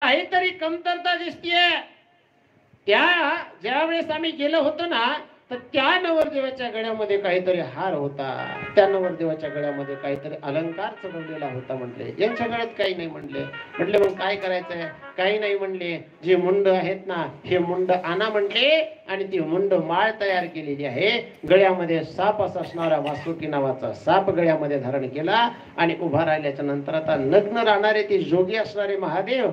काहीतरी कमतरता दिसतीये। त्या ज्यावेळेस आम्ही गेलो होतो ना, तर त्या नवरदेवाच्या गळ्यामध्ये काहीतरी हार होता, त्या नवरदेवाच्या गळ्यामध्ये काहीतरी अलंकार चढवलेला होता म्हटले। यांच्या गळ्यात काही नाही म्हणले। म्हटले मग काय करायचंय? काही नाही म्हणले, जे मुंड आहेत ना हे मुंड आणा म्हटले, आणि ती मुंड माळ तयार केलेली आहे। गळ्यामध्ये साप असणारा वासुकी नावाचा साप गळ्यामध्ये धारण केला, आणि उभा राहिल्याच्या नंतर आता नग्न राहणारे ते जोगी असणारे महादेव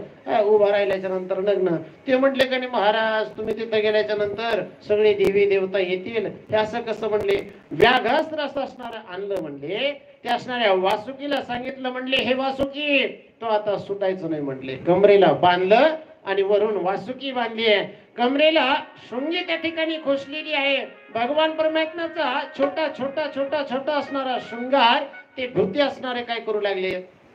उभा राहिल्याच्या नंतर नग्न ते म्हटले का नाही महाराज, तुम्ही तिथे गेल्याच्या नंतर सगळे देवी देवता येतील। हे असं कसं म्हणले? व्याघ्रास्त्र असणारं आणलं म्हणले, ते असणाऱ्या वासुकीला सांगितलं म्हणले, हे वासुकी तो आता सुटायचं नाही म्हटले। कमरेला बांधलं आणि वरून वासुकी बांधली आहे, कमरेला शृंगी त्या ठिकाणी खोसलेली आहे। भगवान परमात्म्याचा छोटा छोटा छोटा छोटा असणारा शृंगार ते भूती असणारे काय करू लागले?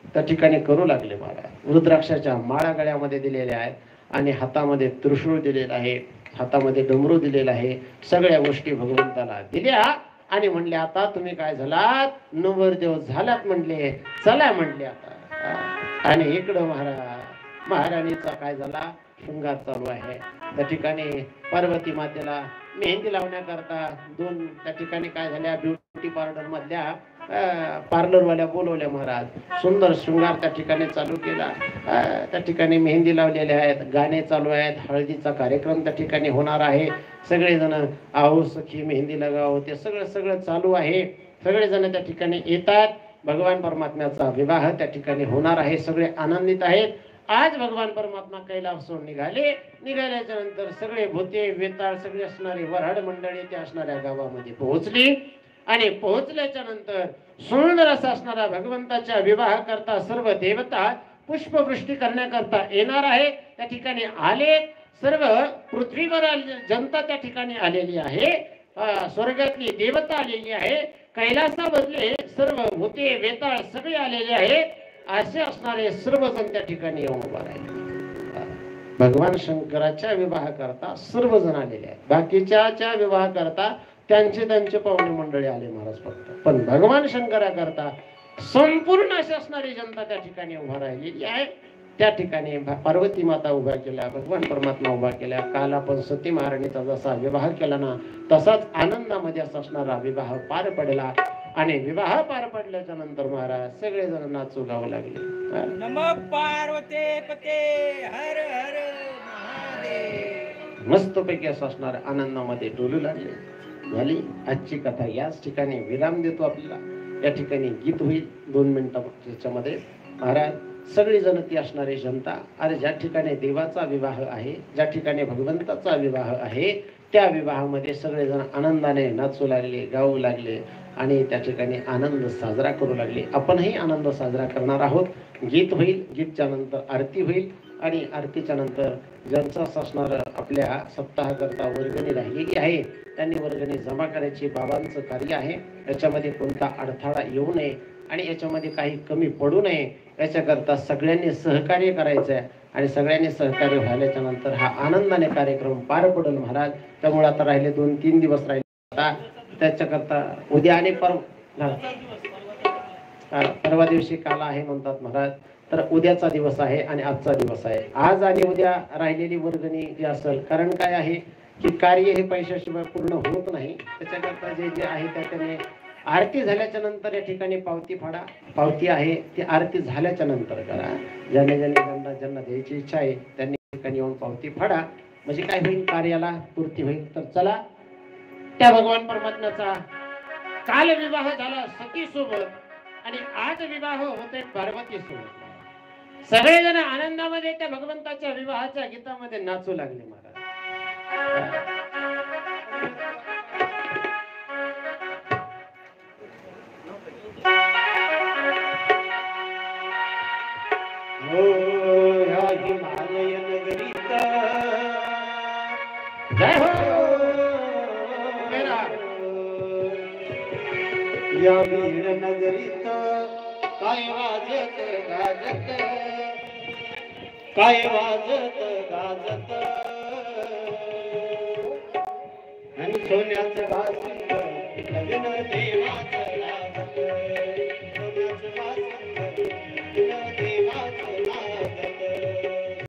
त्या ठिकाणी करू लागले महाराज। रुद्राक्षाच्या माळा गळ्यामध्ये दिलेल्या आहेत, आणि हातामध्ये त्रिशूळ दिलेला आहे, हातामध्ये डमरू दिलेला आहे, सगळ्या गोष्टी भगवंताला दिल्या, आणि म्हणले आता तुम्ही काय झालात? नवरदेव झालात म्हणले, चला म्हणले आता। आणि इकडं महाराणीचा काय झाला? शृंगार चालू आहे। त्या ठिकाणी पार्वती मातेला मेहंदी लावण्याकरता दोन त्या ठिकाणी काय झाल्या, ब्युटी पार्लर मधल्या पार्लरवाल्या बोलवल्या महाराज। सुंदर शृंगार त्या ठिकाणी चालू केला, त्या ठिकाणी मेहंदी लावलेल्या आहेत, गाणे चालू आहेत, हळदीचा कार्यक्रम त्या ठिकाणी होणार आहे। सगळेजण आहो सखी मेहंदी लगाओ ते सगळं सगळं चालू आहे। सगळेजण त्या ठिकाणी येतात, भगवान परमात्म्याचा विवाह त्या ठिकाणी होणार आहे, सगळे आनंदित आहेत। आज भगवान परमात्मा कैलासावरून निघाल्याच्या नंतर सगळे भूते वेताळ सगळे असणारी वऱ्हाड मंडळी त्या असणाऱ्या गावामध्ये पोहोचली, आणि पोहोचल्याच्या नंतर सुंदर असा असणारा भगवंताच्या विवाह करता सर्व देवता पुष्पवृष्टी करण्याकरता येणार आहे। त्या ठिकाणी आले सर्व पृथ्वीवर जनता त्या ठिकाणी आलेली आहे, स्वर्गातली देवता आलेली आहे, कैलासामधले सर्व भूते वेताळ सगळे आलेले आहे। असे असणारे सर्वजण त्या ठिकाणी येऊन उभा राहिले। भगवान शंकराच्या विवाह करता सर्वजण आलेले आहेत, बाकीच्या विवाह करता त्यांचे पाहुणे मंडळी आले महाराज फक्त, पण भगवान शंकरा करता संपूर्ण अशी असणारी जनता त्या ठिकाणी उभा राहिलेली आहे। त्या ठिकाणी पार्वती माता उभा केल्या, भगवान परमात्मा उभा केल्या। काल आपण सती महाराणीचा जसा विवाह केला ना, तसाच आनंदामध्ये असणारा विवाह पार पडला, आणि विवाह पार पडल्याच्या नंतर महाराज सगळेजण नाचू गाऊ लागले। नमः पार्वती पते हर हर महादेव। मस्तपैकी असणाऱ्या आनंदामध्ये डोलू लागले। झाली आजची कथा, याच ठिकाणी विराम देतो आपल्याला। या ठिकाणी गीत होईल 2 मिनिटांमध्ये महाराज। सगळी जण ती असणारी जनता, अरे ज्या ठिकाणी देवाचा विवाह आहे, ज्या ठिकाणी भगवंताचा विवाह आहे, त्या विवाहामध्ये सगळेजण आनंदाने नाचू लागले, गाऊ लागले, आणि त्या ठिकाणी आनंद साजरा करू लागले। आपणही आनंद साजरा करणार आहोत। गीत होईल, गीतच्या नंतर आरती होईल, आणि आरतीच्या नंतर ज्यांचा असणार आपल्या सप्ताहाकरता वर्गणी राहिलेली आहे त्यांनी वर्गणी जमा करायची, बाबांचं कार्य आहे। याच्यामध्ये कोणता अडथळा येऊ नये, आणि याच्यामध्ये काही कमी पडू नये, याच्याकरता सगळ्यांनी सहकार्य करायचं आहे, आणि सगळ्यांनी सहकार्य व्हायच्या नंतर हा आनंदाने कार्यक्रम पार पडेल महाराज। त्यामुळे आता राहिले 2-3 दिवस राहिले, आता त्याच्याकरता उद्या आणि परवा दिवशी काला आहे म्हणतात महाराज, तर उद्याचा दिवस आहे आणि आजचा दिवस आहे। आज आणि उद्या राहिलेली वर्गणी जी असेल, कारण काय आहे की कार्य हे पैशाशिवाय पूर्ण होत नाही, त्याच्याकरता जे आहे त्याने आरती झाल्याच्या नंतर या ठिकाणी पावती फाडा। पावती आहे ती आरती झाल्याच्या नंतर करा। ज्यांना द्यायची इच्छा आहे त्यांनी ठिकाणी येऊन पावती फाडा, म्हणजे काय होईल, कार्याला पूर्ती होईल। तर चला, त्या भगवान परमात्म्याचा काल विवाह झाला सती सोबत, आणि आज विवाह होते पार्वती सोबत। सगळेजण आनंदामध्ये त्या भगवंताच्या विवाहाच्या गीतामध्ये नाचू लागले महाराज। जय हो या वीर नगरीत काय वाजत गाजत, काय वाजत गाजत, आणि सोन्याचं भास लग्न देवाचं